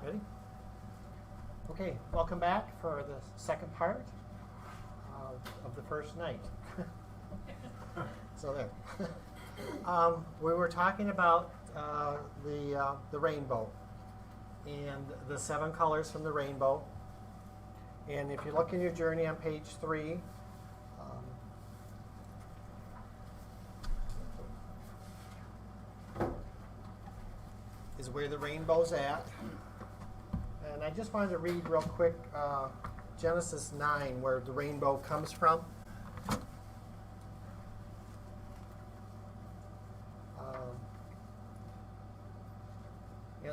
Ready? Okay, welcome back for the second part of the first night. So there. We were talking about the rainbow and the 7 colors from the rainbow. And if you look in your journey on page 3, is where the rainbow's at. And I just wanted to read real quick Genesis 9, where the rainbow comes from.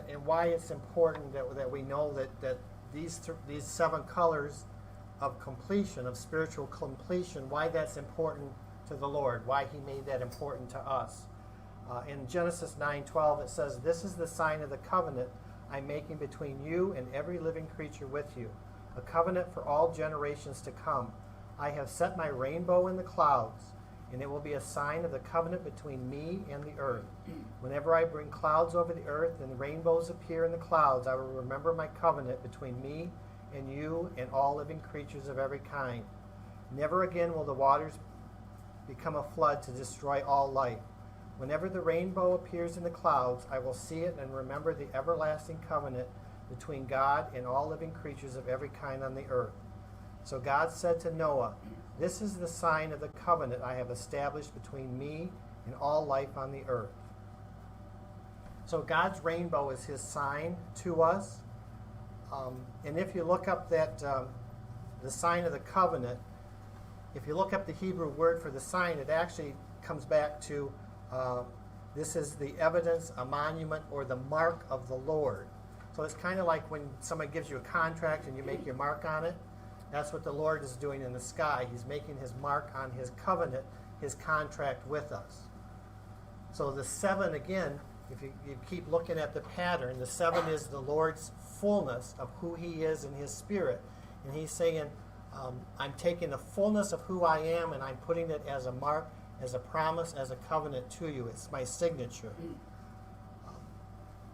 And why it's important that we know that these 7 colors of completion, of spiritual completion, why that's important to the Lord, why He made that important to us. In Genesis 9:12, it says, "This is the sign of the covenant I'm making between you and every living creature with you, a covenant for all generations to come. I have set my rainbow in the clouds, and it will be a sign of the covenant between me and the earth. Whenever I bring clouds over the earth and rainbows appear in the clouds, I will remember my covenant between me and you and all living creatures of every kind. Never again will the waters become a flood to destroy all life. Whenever the rainbow appears in the clouds, I will see it and remember the everlasting covenant between God and all living creatures of every kind on the earth." So God said to Noah, "This is the sign of the covenant I have established between me and all life on the earth." So God's rainbow is His sign to us. And if you look up that the sign of the covenant, if you look up the Hebrew word for the sign, it actually comes back to this is the evidence, a monument, or the mark of the Lord. So it's kind of like when somebody gives you a contract and you make your mark on it. That's what the Lord is doing in the sky. He's making His mark on His covenant, His contract with us. So the 7, again, if you keep looking at the pattern, the 7 is the Lord's fullness of who He is in His Spirit. And He's saying, I'm taking the fullness of who I am and I'm putting it as a mark, as a promise, as a covenant to you. It's my signature.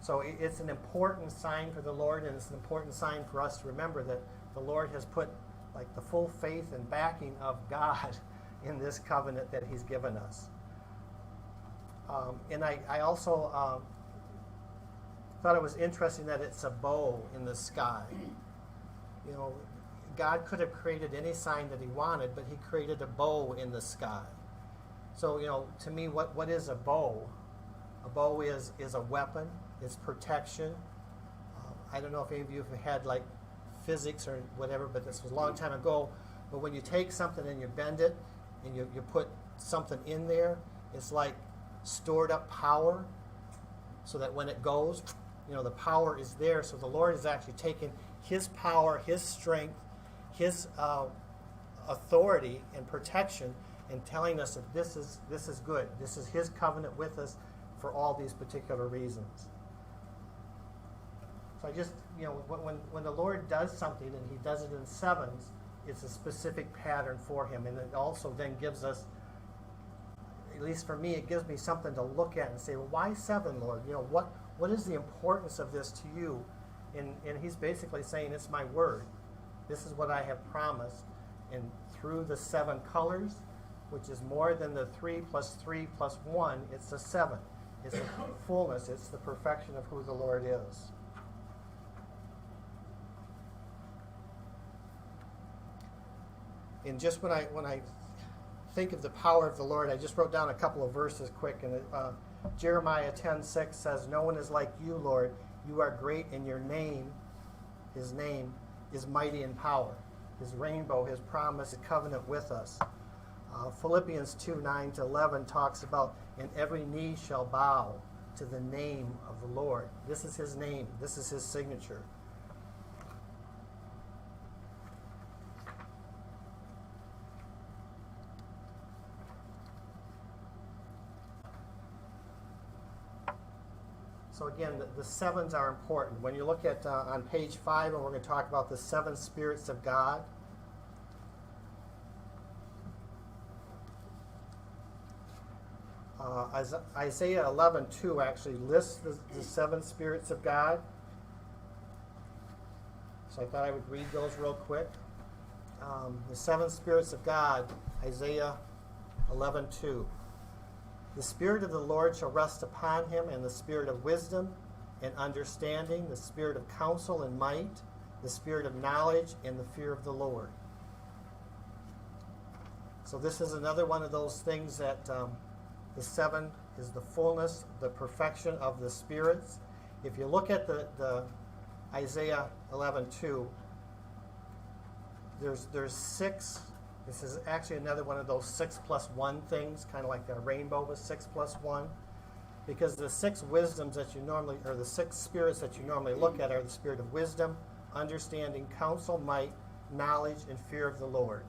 So it's an important sign for the Lord, and it's an important sign for us to remember that the Lord has put like the full faith and backing of God in this covenant that He's given us. And I also thought it was interesting that it's a bow in the sky. You know, God could have created any sign that He wanted, but He created a bow in the sky. So, you know, to me, what is a bow? A bow is a weapon. It's protection. I don't know if any of you have had like physics or whatever, but this was a long time ago. But when you take something and you bend it and you put something in there, it's like stored up power so that when it goes, you know, the power is there. So the Lord is actually taking His power, His strength, His authority and protection and telling us that this is good. This is His covenant with us for all these particular reasons. So I just, you know, when the Lord does something and He does it in 7s, it's a specific pattern for Him. And it also then gives us, at least for me, it gives me something to look at and say, well, why 7, Lord? You know, what is the importance of this to you? And He's basically saying, it's my word. This is what I have promised. And through the 7 colors, which is more than the 3 plus 1, it's the 7. It's the fullness. It's the perfection of who the Lord is. And just when I think of the power of the Lord, I just wrote down a couple of verses quick. And Jeremiah 10:6 says, "No one is like you, Lord. You are great, and your name, His name, is mighty in power." His rainbow, His promise, a covenant with us. Philippians 2:9-11 talks about, "And every knee shall bow to the name of the Lord." This is His name. This is His signature. So again, the 7s are important. When you look at on page 5, and we're going to talk about the 7 spirits of God. Isaiah 11:2 actually lists the 7 spirits of God. So I thought I would read those real quick. The seven spirits of God, Isaiah 11:2. The Spirit of the Lord shall rest upon him, and the Spirit of wisdom and understanding, the Spirit of counsel and might, the Spirit of knowledge and the fear of the Lord. So this is another one of those things that the seven is the fullness, the perfection of the spirits. If you look at the Isaiah 11:2, there's six. This is actually another one of those 6+1 things, kind of like the rainbow was 6+1, because the six wisdoms that you normally, or the six spirits that you normally look at, are the spirit of wisdom, understanding, counsel, might, knowledge, and fear of the Lord.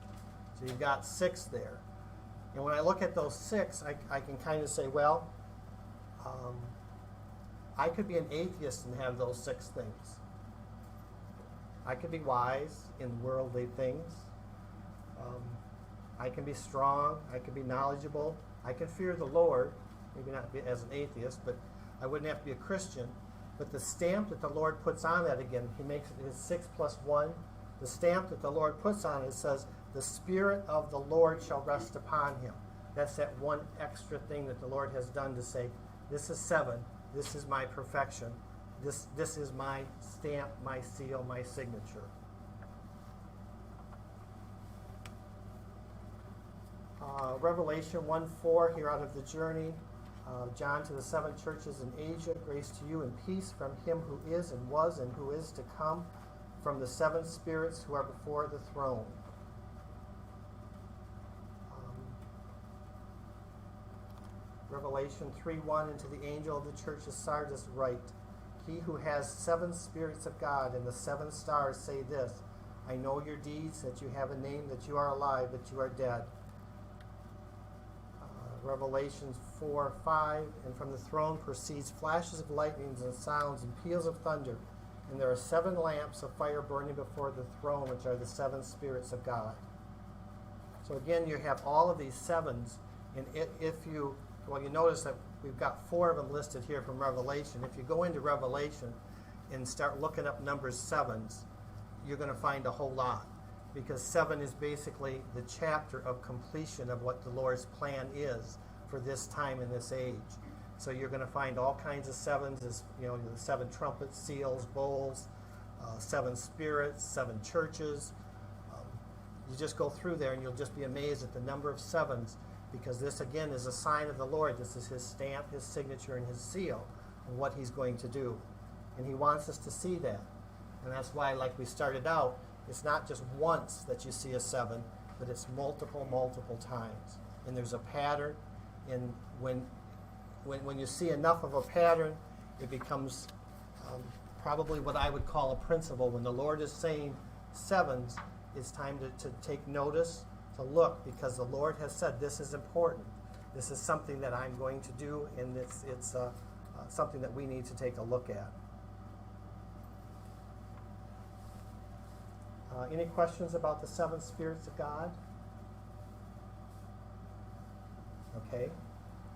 So you've got six there. And when I look at those six, I can kind of say, well, I could be an atheist and have those six things. I could be wise in worldly things. I can be strong. I can be knowledgeable. I can fear the Lord. Maybe not be, as an atheist, but I wouldn't have to be a Christian. But the stamp that the Lord puts on that, again, he makes it his 6+1. The stamp that the Lord puts on it says, the Spirit of the Lord shall rest upon him. That's that one extra thing that the Lord has done to say, this is seven. This is my perfection. This is my stamp, my seal, my signature. Revelation 1:4 here out of the journey. John, to the seven churches in Asia, grace to you and peace from him who is and was and who is to come, from the seven spirits who are before the throne. Revelation 3:1, and to the angel of the church of Sardis write, he who has seven spirits of God and the seven stars say this, I know your deeds, that you have a name, that you are alive, but you are dead. Revelation 4:5, and from the throne proceeds flashes of lightnings and sounds and peals of thunder, and there are seven lamps of fire burning before the throne, which are the seven spirits of God. So again, you have all of these sevens, and you notice that we've got four of them listed here from Revelation. If you go into Revelation and start looking up numbers sevens, you're going to find a whole lot, because seven is basically the chapter of completion of what the Lord's plan is for this time and this age. So you're going to find all kinds of sevens, as the seven trumpets, seals, bowls, seven spirits, seven churches. You just go through there and you'll just be amazed at the number of sevens, because this again is a sign of the Lord. This is his stamp, his signature, and his seal of what he's going to do. And he wants us to see that. And that's why, like we started out, it's not just once that you see a seven, but it's multiple times. And there's a pattern, and when you see enough of a pattern, it becomes probably what I would call a principle. When the Lord is saying sevens, it's time to take notice, to look, because the Lord has said this is important. This is something that I'm going to do, and it's something that we need to take a look at. Any questions about the seven spirits of God? Okay.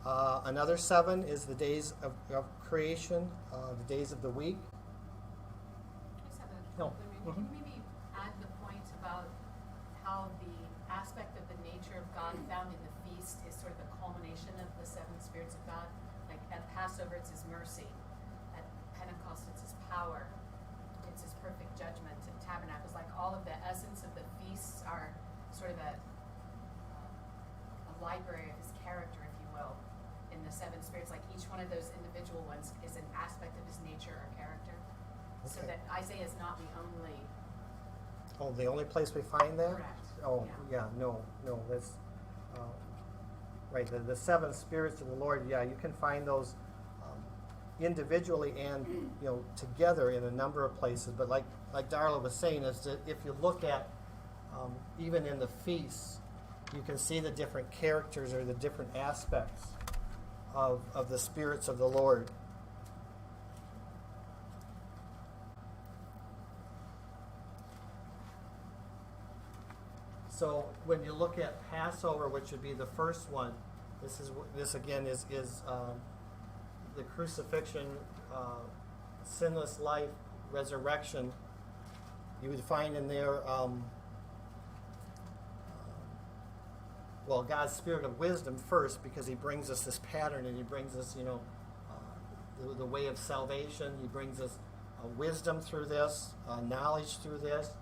Another seven is the days of creation, the days of the week. I just have a No. Can you maybe add the point about how the aspect of the nature of God found in the feast is sort of the culmination of the seven spirits of God? Like at Passover, it's his mercy. At Pentecost, it's his power. It's his perfect judgment. And Tabernacles, like all of the essence of the feasts are sort of a library of his character, if you will, in the seven spirits. Like each one of those individual ones is an aspect of his nature or character. Okay. So that Isaiah is not the only. Oh, the only place we find that? Correct. Oh, yeah, no, that's right. The seven spirits of the Lord, yeah, you can find those individually and together in a number of places. But like Darla was saying, is that if you look at even in the feasts, you can see the different characters or the different aspects of the spirits of the Lord. So when you look at Passover, which would be the first one, this again is the crucifixion, sinless life, resurrection you would find in there, well, God's spirit of wisdom first, because he brings us this pattern, and he brings us, the way of salvation. He brings us wisdom through this, knowledge through this.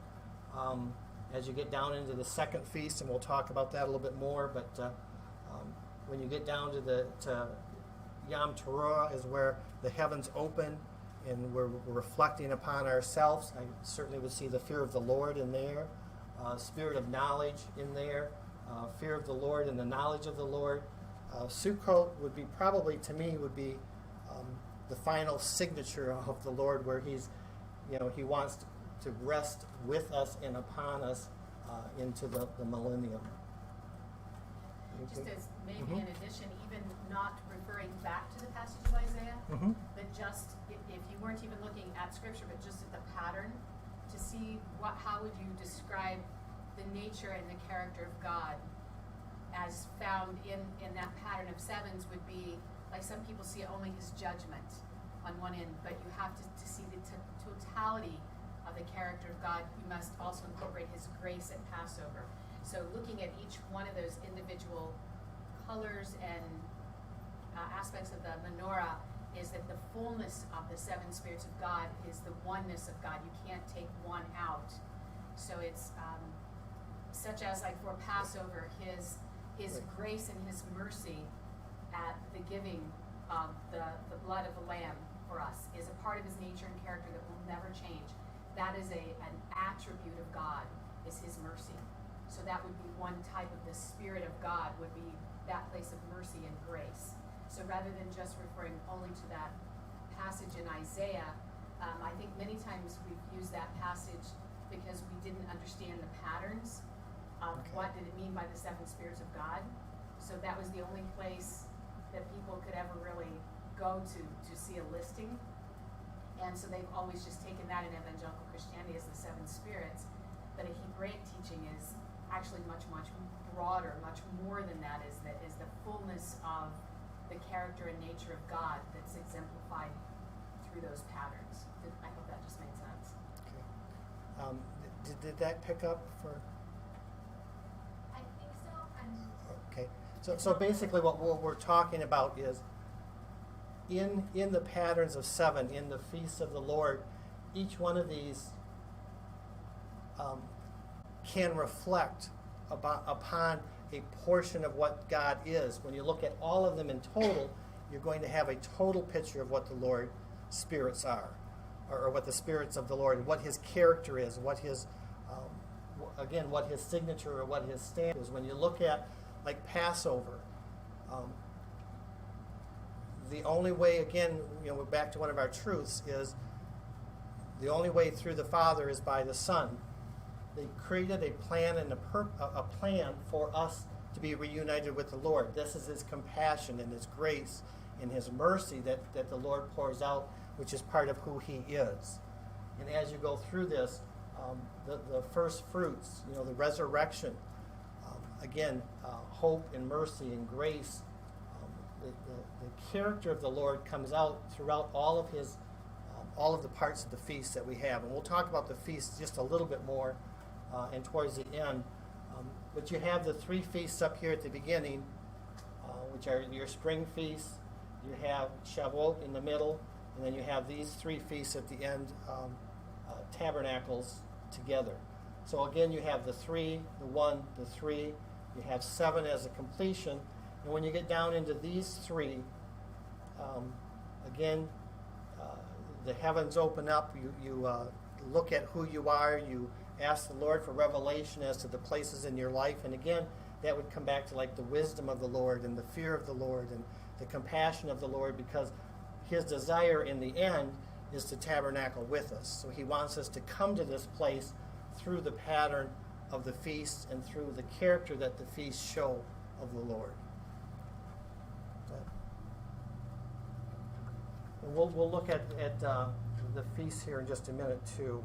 As you get down into the second feast, and we'll talk about that a little bit more, but when you get down to Yom Teruah is where the heavens open, and we're reflecting upon ourselves. I certainly would see the fear of the Lord in there, spirit of knowledge in there, fear of the Lord and the knowledge of the Lord. Sukkot would be probably, to me, would be the final signature of the Lord, where he's, he wants to rest with us and upon us into the millennium. Just Okay. as maybe Mhm. in addition, even not referring back to the passage of Isaiah, Mhm. but just if you weren't even looking at Scripture, but just at the pattern, to see how would you describe the nature and the character of God as found in that pattern of sevens would be, like some people see only his judgment on one end, but you have to see the totality of the character of God. You must also incorporate his grace at Passover. So looking at each one of those individual colors and aspects of the menorah is that the fullness of the seven spirits of God is the oneness of God. You can't take one out. So it's such as, like, for Passover, his grace and his mercy at the giving of the blood of the Lamb for us is a part of his nature and character that will never change. That is an attribute of God, is his mercy. So that would be one type of the Spirit of God, would be that place of mercy and grace. So rather than just referring only to that passage in Isaiah, I think many times we've used that passage because we didn't understand the patterns of Okay. what did it mean by the seven spirits of God. So that was the only place that people could ever really go to see a listing. And so they've always just taken that in evangelical Christianity as the seven spirits. But a Hebraic teaching is actually much, much broader, much more than that, is the fullness of the character and nature of God that's exemplified through those patterns. I hope that just made sense. Okay. Did that pick up for? I think so. Okay. So basically what we're talking about is in the patterns of seven, in the feasts of the Lord, each one of these can reflect upon a portion of what God is. When you look at all of them in total, you're going to have a total picture of what the Lord's spirits are, or what the spirits of the Lord, what his character is, what his, again, what his signature or what his stamp is. When you look at, like, Passover, the only way, again, we're back to one of our truths, is the only way through the Father is by the Son. They created a plan and a plan for us to be reunited with the Lord. This is his compassion and his grace and his mercy that the Lord pours out, which is part of who he is. And as you go through this, the first fruits, the resurrection, again, hope and mercy and grace, the character of the Lord comes out throughout all of the parts of the feast that we have. And we'll talk about the feast just a little bit more and towards the end. But you have the three feasts up here at the beginning, which are your spring feasts. You have Shavuot in the middle, and then you have these three feasts at the end, tabernacles together. So again, you have the three, the one, the three. You have seven as a completion. And when you get down into these three, again, the heavens open up. You look at who you are. You ask the Lord for revelation as to the places in your life. And again, that would come back to, like, the wisdom of the Lord and the fear of the Lord and the compassion of the Lord, because his desire in the end is to tabernacle with us. So he wants us to come to this place through the pattern of the feasts and through the character that the feasts show of the Lord. And we'll look at the feasts here in just a minute too.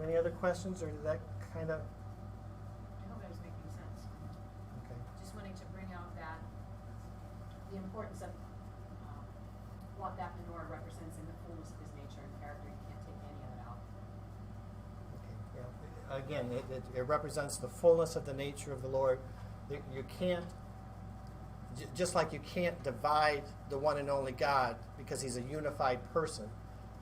Any other questions, or did that kind of? I hope I was making sense. Okay. Just wanting to bring out that the importance of what that menorah represents in the fullness of his nature and character. You can't take any of it out. Okay, yeah. Again, it represents the fullness of the nature of the Lord. You can't, just like you can't divide the one and only God because he's a unified person.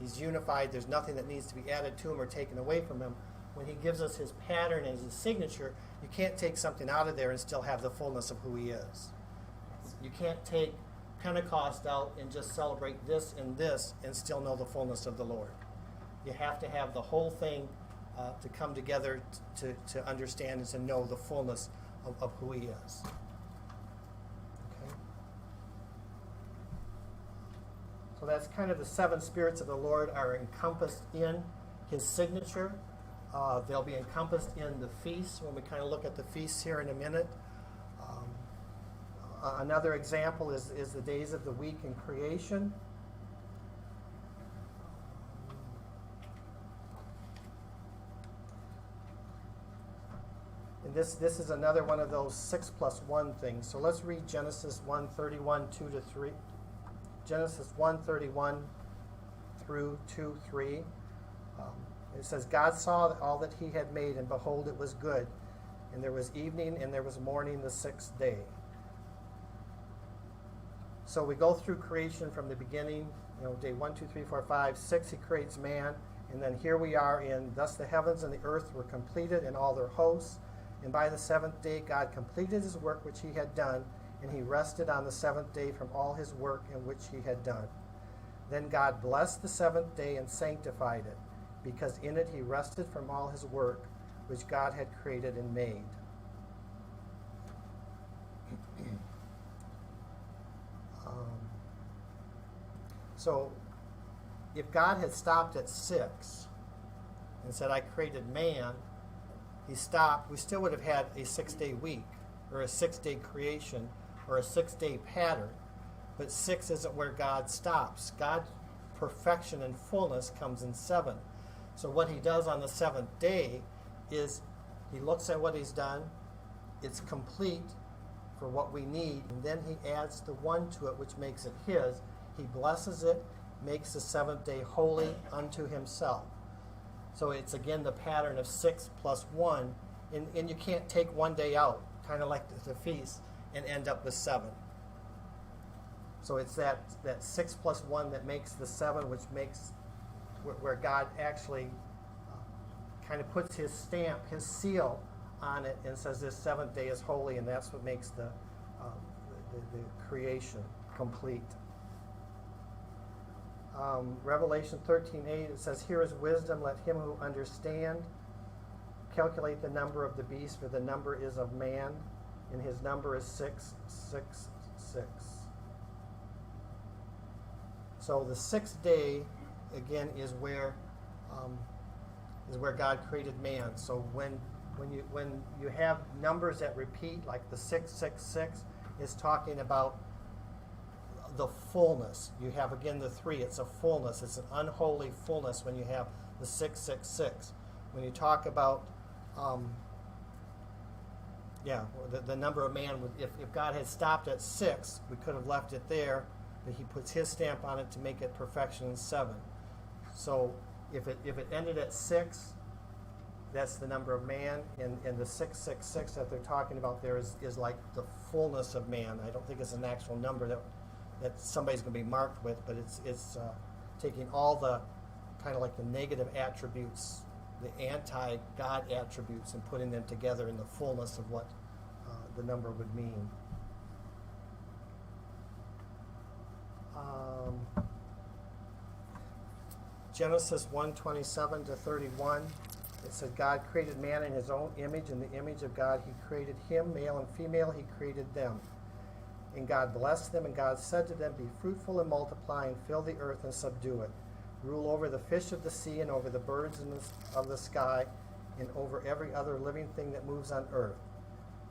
He's unified. There's nothing that needs to be added to him or taken away from him. When he gives us his pattern and his signature, you can't take something out of there and still have the fullness of who he is. You can't take Pentecost out and just celebrate this and still know the fullness of the Lord. You have to have the whole thing to come together to understand and to know the fullness of who he is. Okay? So that's kind of the seven spirits of the Lord are encompassed in his signature. They'll be encompassed in the feasts when we kind of look at the feasts here in a minute. Another example is the days of the week in creation. And this is another one of those 6+1 things. So let's read Genesis 1:31, 2-3. Genesis 1:31 through 2:3. It says, God saw all that he had made, and behold, it was good. And there was evening, and there was morning the sixth day. So we go through creation from the beginning, day 1, 2, 3, 4, 5, 6, he creates man. And then here we are in, thus the heavens and the earth were completed and all their hosts. And by the seventh day, God completed his work which he had done, and he rested on the seventh day from all his work in which he had done. Then God blessed the seventh day and sanctified it, because in it he rested from all his work which God had created and made. So if God had stopped at 6 and said, I created man, he stopped, we still would have had a 6-day week or a 6-day creation or a 6-day pattern. But 6 isn't where God stops. God's perfection and fullness comes in 7. So what he does on the 7th day is he looks at what he's done. It's complete for what we need. And then he adds the 1 to it, which makes it his. He blesses it, makes the 7th day holy unto himself. So it's again the pattern of 6 plus 1. And you can't take one day out, kind of like the feast, and end up with 7. So it's that 6 plus 1 that makes the 7, which makes where God actually kind of puts his stamp, his seal on it, and says this 7th day is holy, and that's what makes the creation complete. Revelation 13:8, it says, here is wisdom, let him who understand calculate the number of the beast, for the number is of man, and his number is 666. So the 6th day, again, is where God created man. So when you have numbers that repeat, like the 666, is talking about the fullness. You have again the 3. It's a fullness. It's an unholy fullness when you have the 666. When you talk about the number of man, if God had stopped at 6, we could have left it there, but he puts his stamp on it to make it perfection in 7. So if it ended at 6, that's the number of man, and the 666 that they're talking about there is like the fullness of man. I don't think it's an actual number that somebody's going to be marked with, but it's taking all the kind of like the negative attributes, the anti-God attributes, and putting them together in the fullness of what the number would mean. Genesis 1:27-31, it said, God created man in his own image. In the image of God he created him, male and female he created them. And God blessed them, and God said to them, be fruitful and multiply, and fill the earth and subdue it. Rule over the fish of the sea, and over the birds of the sky, and over every other living thing that moves on earth.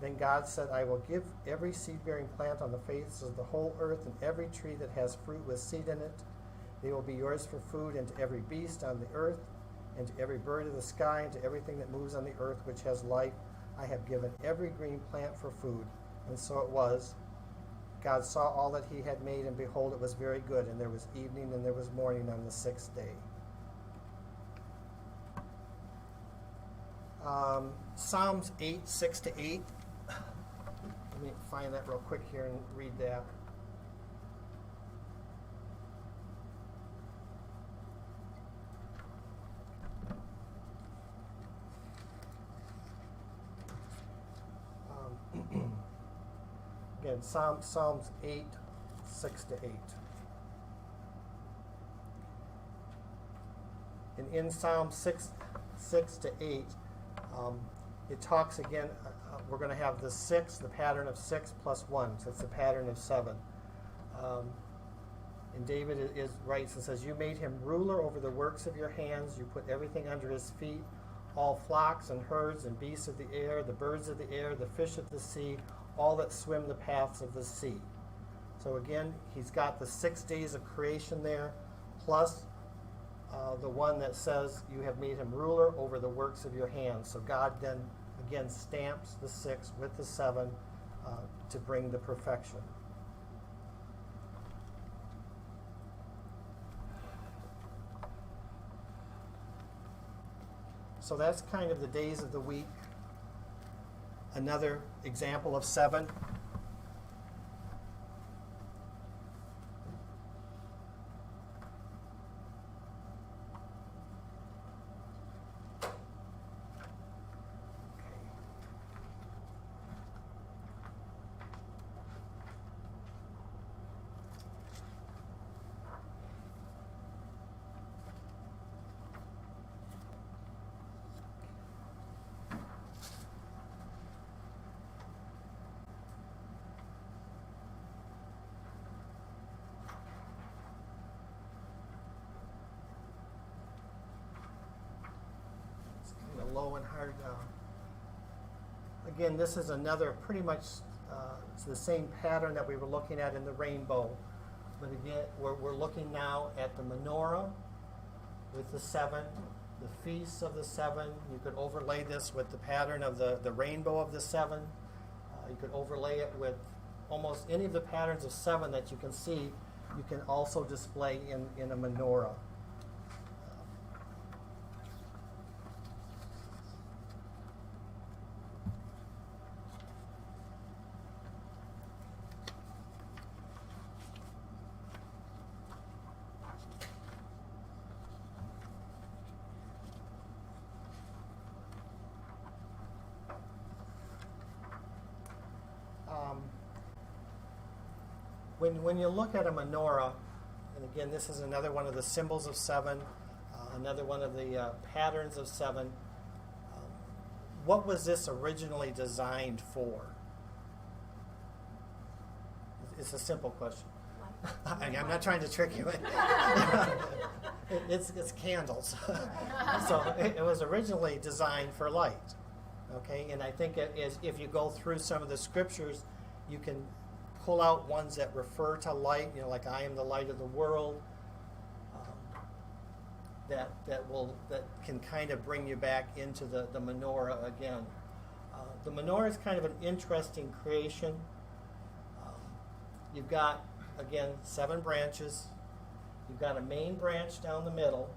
Then God said, I will give every seed-bearing plant on the face of the whole earth, and every tree that has fruit with seed in it. They will be yours for food, and to every beast on the earth, and to every bird of the sky, and to everything that moves on the earth which has life, I have given every green plant for food. And so it was. God saw all that he had made, and behold, it was very good. And there was evening and there was morning on the sixth day. Psalms 8, 6 to 8. Let me find that real quick here and read that. Again, Psalms 8, 6 to 8. And in Psalm 6 to 8, it talks again, we're going to have the 6, the pattern of 6 plus 1, so it's the pattern of 7. And David writes and says, you made him ruler over the works of your hands, you put everything under his feet, all flocks and herds and beasts of the air, the birds of the air, the fish of the sea, all that swim the paths of the sea. So again, he's got the 6 days of creation there, plus the one that says you have made him ruler over the works of your hands. So God then again stamps the 6 with the 7 to bring the perfection. So that's kind of the days of the week. Another example of 7. Low and hard. Again, this is another pretty much it's the same pattern that we were looking at in the rainbow. But again, we're looking now at the menorah with the 7, the feasts of the 7. You could overlay this with the pattern of the rainbow of the 7. You could overlay it with almost any of the patterns of 7 that you can see. You can also display in a menorah. When you look at a menorah, and again, this is another one of the symbols of 7, another one of the patterns of 7. What was this originally designed for? It's a simple question. I'm not trying to trick you. It's candles. So it was originally designed for light. Okay, and I think if you go through some of the scriptures, you can pull out ones that refer to light, like I am the light of the world, that can kind of bring you back into the menorah again. The menorah is kind of an interesting creation. You've got, again, 7 branches. You've got a main branch down the middle,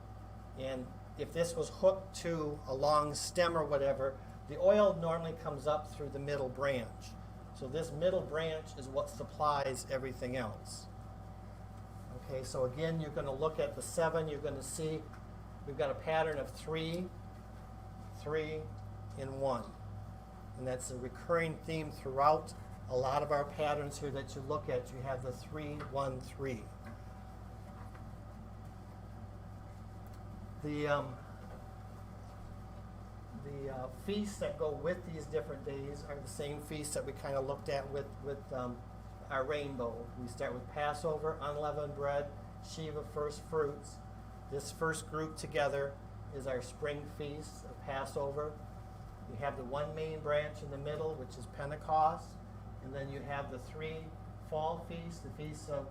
and if this was hooked to a long stem or whatever, the oil normally comes up through the middle branch. So this middle branch is what supplies everything else. Okay, so again, you're going to look at the 7. You're going to see we've got a pattern of 3, 3, and 1. And that's a recurring theme throughout a lot of our patterns here that you look at. You have the 3, 1, 3. The feasts that go with these different days are the same feasts that we kind of looked at with our rainbow. We start with Passover, unleavened bread, Shiva, first fruits. This first group together is our spring feast of Passover. You have the one main branch in the middle, which is Pentecost. And then you have the 3 fall feasts, the feasts of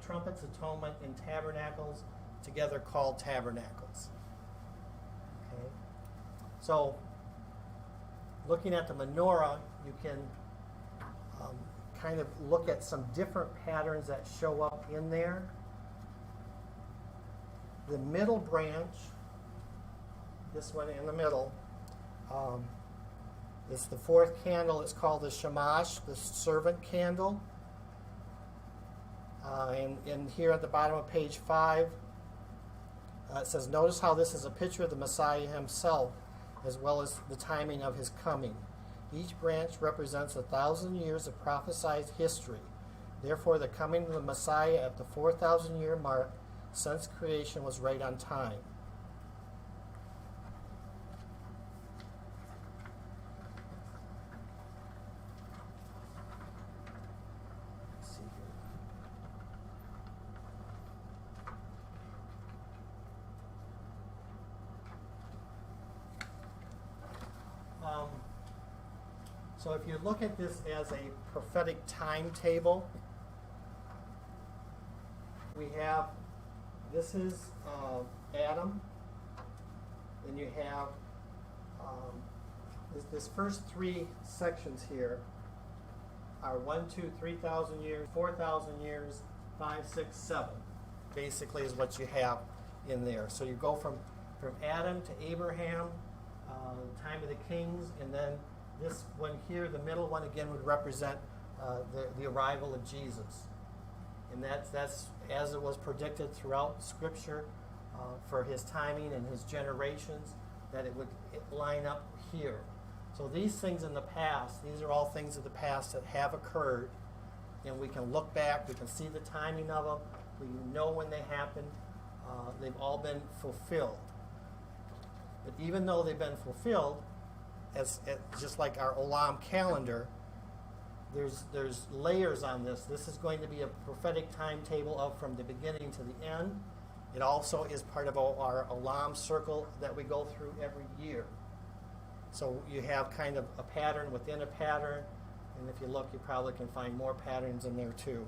trumpets, atonement, and tabernacles, together called tabernacles. Okay. So, looking at the menorah, you can kind of look at some different patterns that show up in there. The middle branch, this one in the middle, is the fourth candle. It's called the shamash, the servant candle. And here at the bottom of page 5, it says, notice how this is a picture of the Messiah himself, as well as the timing of his coming. Each branch represents 1,000 years of prophesied history. Therefore, the coming of the Messiah at the 4,000-year mark since creation was right on time. Let's see here. So if you look at this as a prophetic timetable, we have, this is Adam, then you have this first 3 sections here are 1, 2, 3,000 years, 4,000 years, 5, 6, 7, basically is what you have in there. So you go from Adam to Abraham, time of the kings, and then this one here, the middle one, again would represent the arrival of Jesus. And that's as it was predicted throughout Scripture for his timing and his generations, that it would line up here. So these things in the past, these are all things of the past that have occurred, and we can look back, we can see the timing of them, we know when they happened, they've all been fulfilled. But even though they've been fulfilled, as just like our Olam calendar, there's layers on this. This is going to be a prophetic timetable of from the beginning to the end. It also is part of our Olam circle that we go through every year. So you have kind of a pattern within a pattern, and if you look, you probably can find more patterns in there too.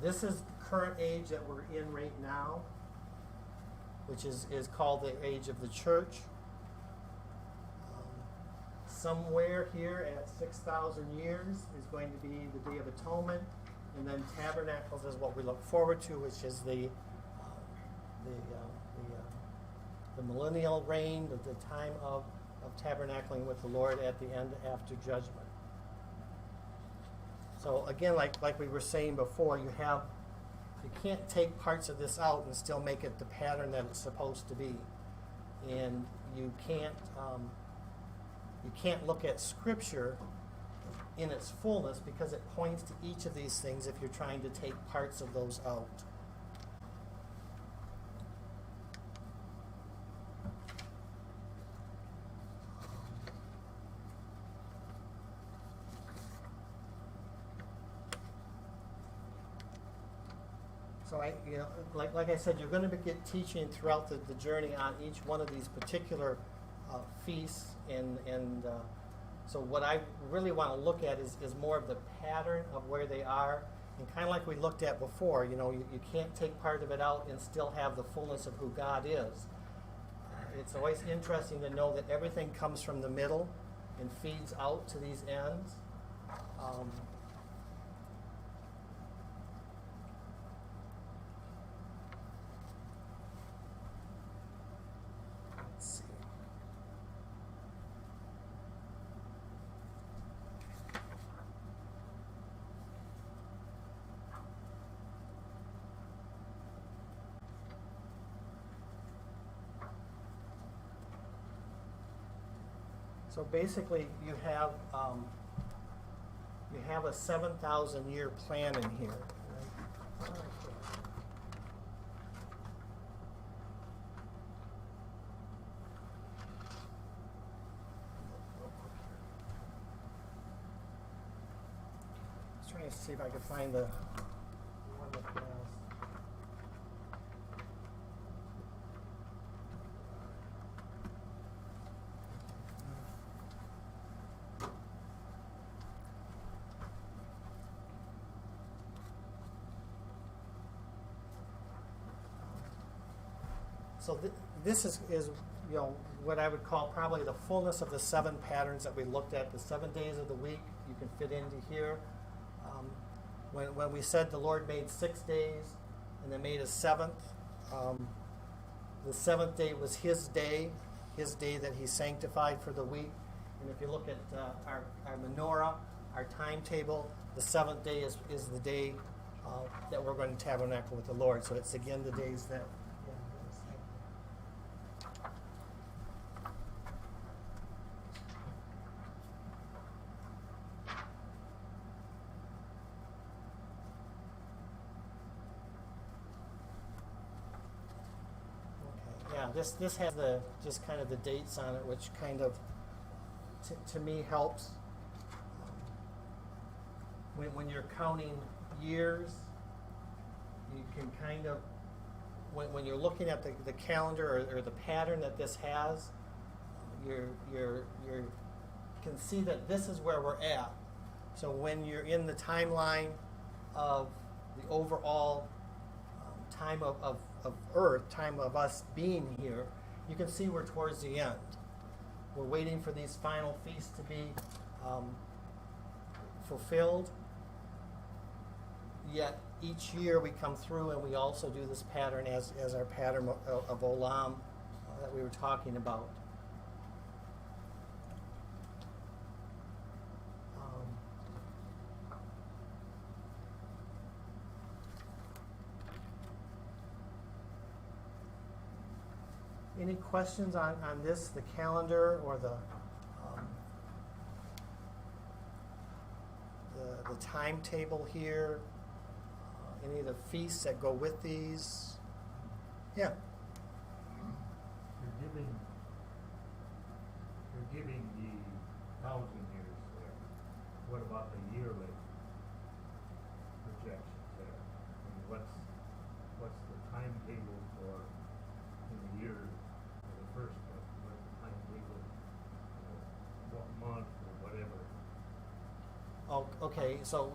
This is the current age that we're in right now, which is called the age of the church. Somewhere here at 6,000 years is going to be the Day of Atonement, and then Tabernacles is what we look forward to, which is the millennial reign, the time of tabernacling with the Lord at the end after judgment. So again, like we were saying before, you can't take parts of this out and still make it the pattern that it's supposed to be, and you can't look at Scripture in its fullness because it points to each of these things if you're trying to take parts of those out. So like I said, you're going to get teaching throughout the journey on each one of these particular feasts, and so what I really want to look at is more of the pattern of where they are, and kind of like we looked at before, you can't take part of it out and still have the fullness of who God is. It's always interesting to know that everything comes from the middle and feeds out to these ends. Let's see. So basically, you have a 7,000-year plan in here. Right? Let's try to see if I can find the one that has. So this is what I would call probably the fullness of the 7 patterns that we looked at, the 7 days of the week, you can fit into here. When we said the Lord made 6 days and then made a seventh, the seventh day was his day that he sanctified for the week. And if you look at our menorah, our timetable, the seventh day is the day that we're going to tabernacle with the Lord. So it's again the days that. Yeah, this has just kind of the dates on it, which kind of to me helps. When you're counting years, you can kind of when you're looking at the calendar or the pattern that this has, you can see that this is where we're at. So when you're in the timeline of the overall time of Earth, time of us being here, you can see we're towards the end. We're waiting for these final feasts to be fulfilled. Yet each year we come through and we also do this pattern as our pattern of Olam that we were talking about. Any questions on this, the calendar or the timetable here? Any of the feasts that go with these? Yeah. You're giving the 1,000 years there. What about the yearly projections there? I mean, what's the timetable for in the year for the first one? What's the timetable? What month or whatever? Oh, okay. So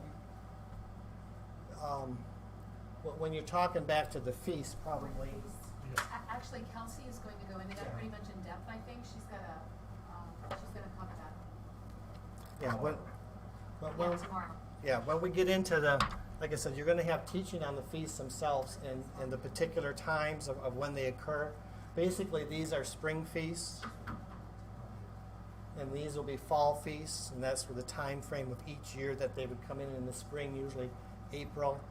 when you're talking back to the feast, probably. Yeah. Actually, Kelsey is going to go into that pretty much in depth, I think. She's gonna cover that. Yeah. When Tomorrow. Yeah, when we get into like I said, you're going to have teaching on the feasts themselves and the particular times of when they occur. Basically, these are spring feasts, and these will be fall feasts, and that's for the time frame of each year that they would come in the spring, usually April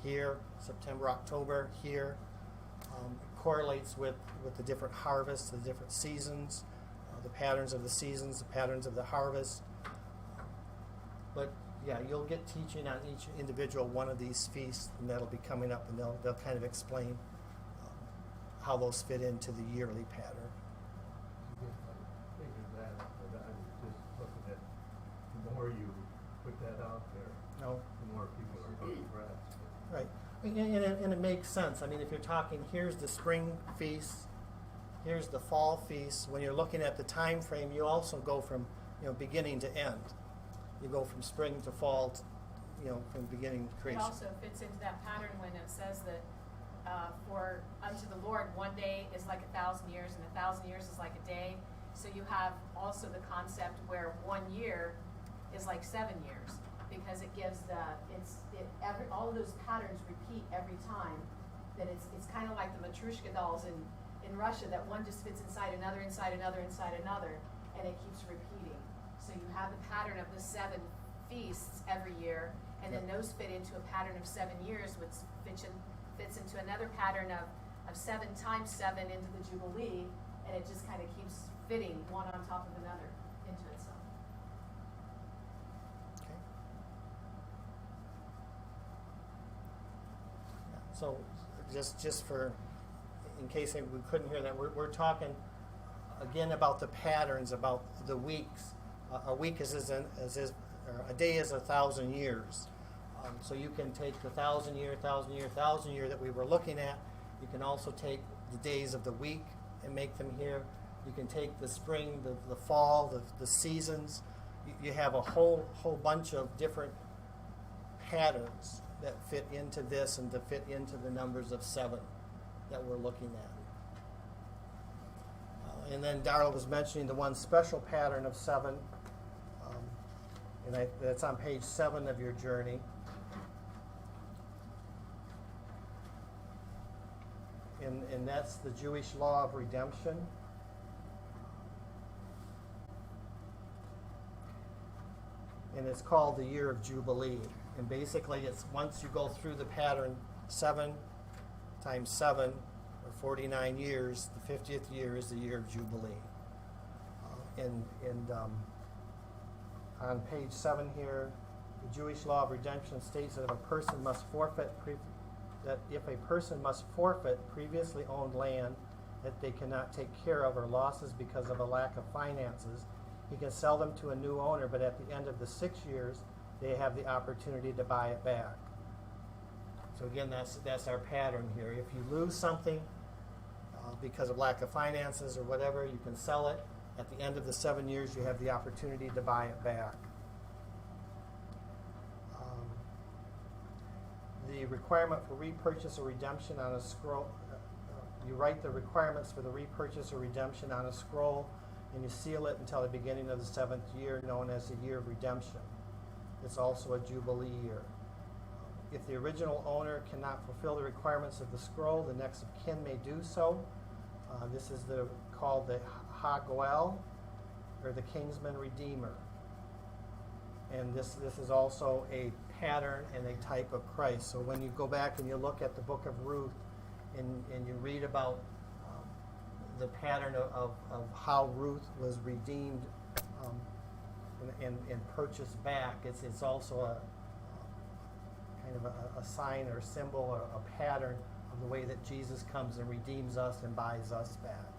here, September, October here. It correlates with the different harvests, the different seasons, the patterns of the seasons, the patterns of the harvest. But yeah, you'll get teaching on each individual one of these feasts, and that'll be coming up, and they'll kind of explain how those fit into the yearly pattern. I figured that, but I was just looking at the more you put that out there, No, the more people are going to grasp it. right, and it makes sense. I mean, if you're talking, here's the spring feast, here's the fall feast. When you're looking at the time frame, you also go from beginning to end. You go from spring to fall, from beginning to It creation. also fits into that pattern when it says that for unto the Lord 1 day is like 1,000 years, and 1,000 years is like a day. So you have also the concept where 1 year is like 7 years, because it gives all of those patterns repeat every time. That it's kind of like the Matryoshka dolls in Russia, that one just fits inside another, inside another, inside another, and it keeps repeating. So you have the pattern of the 7 feasts every year, and then those fit into a pattern of 7 years, which fits into another pattern of 7 times 7 into the Jubilee, and it just kind of keeps fitting one on top of another into itself. Okay. Yeah, so just for, in case we couldn't hear that, we're talking again about the patterns, about the weeks. A week or a day is 1,000 years. So you can take the 1,000 year that we were looking at. You can also take the days of the week and make them here. You can take the spring, the fall, the seasons. You have a whole bunch of different patterns that fit into this and to fit into the numbers of 7 that we're looking at. And then Darla was mentioning the one special pattern of 7. And that's on page 7 of your journey. And that's the Jewish law of redemption. And it's called the year of Jubilee. And basically, it's once you go through the pattern, 7 times 7, or 49 years, the 50th year is the year of Jubilee. On page 7 here, the Jewish law of redemption states that if a person must forfeit previously owned land that they cannot take care of or losses because of a lack of finances, he can sell them to a new owner, but at the end of the 6 years, they have the opportunity to buy it back. So again, that's our pattern here. If you lose something because of lack of finances or whatever, you can sell it. At the end of the 7 years, you have the opportunity to buy it back. The requirement for repurchase or redemption on a scroll, you write the requirements for the repurchase or redemption on a scroll, and you seal it until the beginning of the 7th year, known as the year of redemption. It's also a Jubilee year. If the original owner cannot fulfill the requirements of the scroll, the next of kin may do so. This is called the Ha-Goel, or the Kingsman Redeemer. And this is also a pattern and a type of Christ. So when you go back and you look at the book of Ruth and you read about the pattern of how Ruth was redeemed and purchased back, it's also a kind of a sign or symbol or a pattern of the way that Jesus comes and redeems us and buys us back.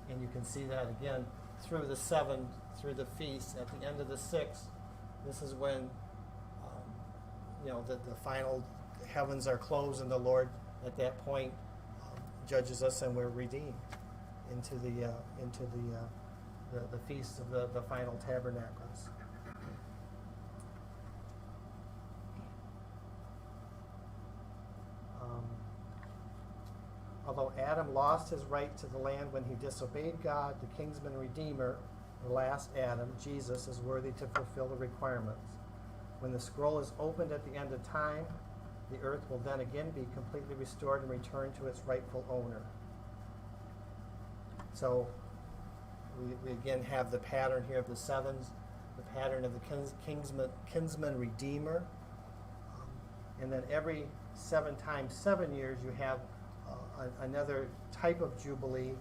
And you can see that again through the 7, through the feast. At the end of the 6th, this is when the final heavens are closed, and the Lord at that point judges us, and we're redeemed into the feast of the final tabernacles. Although Adam lost his right to the land when he disobeyed God, the Kingsman Redeemer, the last Adam, Jesus, is worthy to fulfill the requirements. When the scroll is opened at the end of time, the earth will then again be completely restored and returned to its rightful owner. So we again have the pattern here of the 7s, the pattern of the kinsman redeemer. And then every 7 times 7 years, you have another type of Jubilee,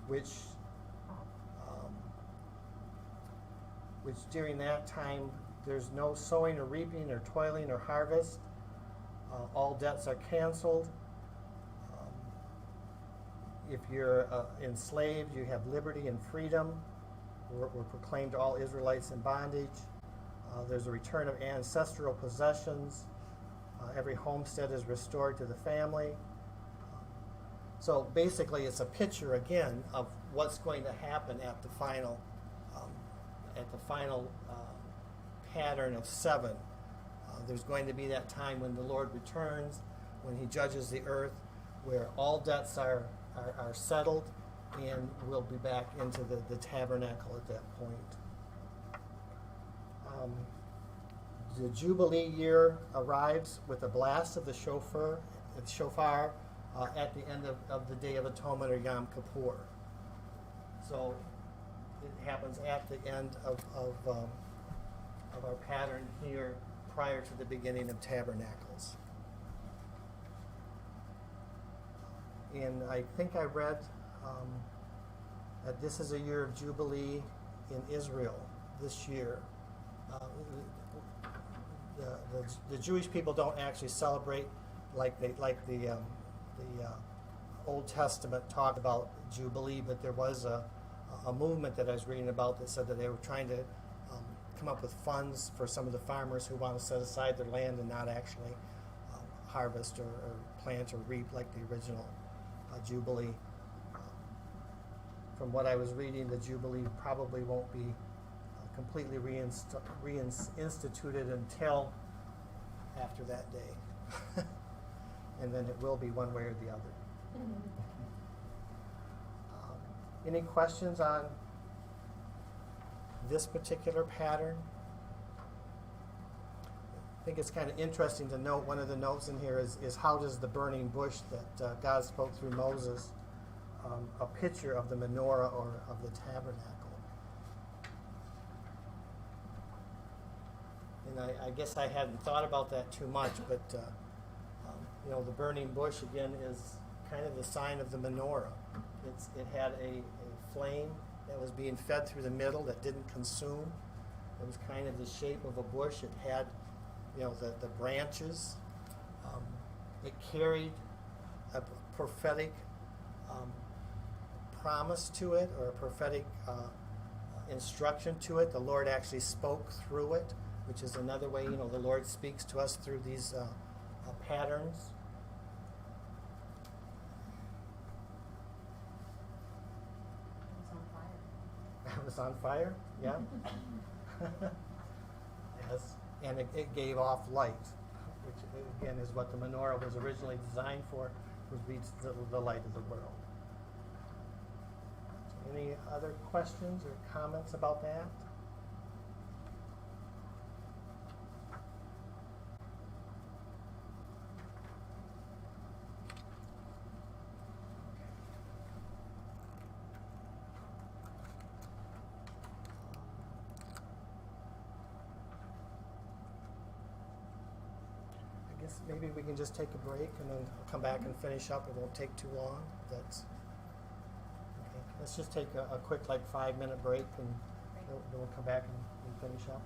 which during that time there's no sowing or reaping or toiling or harvest. All debts are canceled. If you're enslaved, you have liberty and freedom. We're proclaimed to all Israelites in bondage. There's a return of ancestral possessions. Every homestead is restored to the family. So basically, it's a picture again of what's going to happen at the final pattern of 7. There's going to be that time when the Lord returns, when He judges the earth, where all debts are settled, and we'll be back into the tabernacle at that point. The Jubilee year arrives with a blast of the shofar at the end of the Day of Atonement, or Yom Kippur. So it happens at the end of our pattern here, prior to the beginning of Tabernacles. And I think I read that this is a year of Jubilee in Israel this year. The Jewish people don't actually celebrate like the Old Testament talked about Jubilee, but there was a movement that I was reading about that said that they were trying to come up with funds for some of the farmers who want to set aside their land and not actually harvest or plant or reap like the original Jubilee. From what I was reading, the Jubilee probably won't be completely reinstituted until after that day. And then it will be one way or the other. Any questions on this particular pattern. I think it's kind of interesting to note, one of the notes in here is how does the burning bush that God spoke through Moses, a picture of the menorah or of the tabernacle. And I guess I hadn't thought about that too much, but the burning bush again is kind of the sign of the menorah. It had a flame that was being fed through the middle that didn't consume. It was kind of the shape of a bush. It had, the branches. It carried a prophetic promise to it, or a prophetic instruction to it. The Lord actually spoke through it, which is another way, the Lord speaks to us through these patterns. It was on fire, yeah. Yes, and it gave off light, which again is what the menorah was originally designed for, was be the light of the world. So any other questions or comments about that? I guess maybe we can just take a break and then come back and finish up. It won't take too long. That's okay. Let's just take a quick 5-minute break, and then we'll come back and finish up.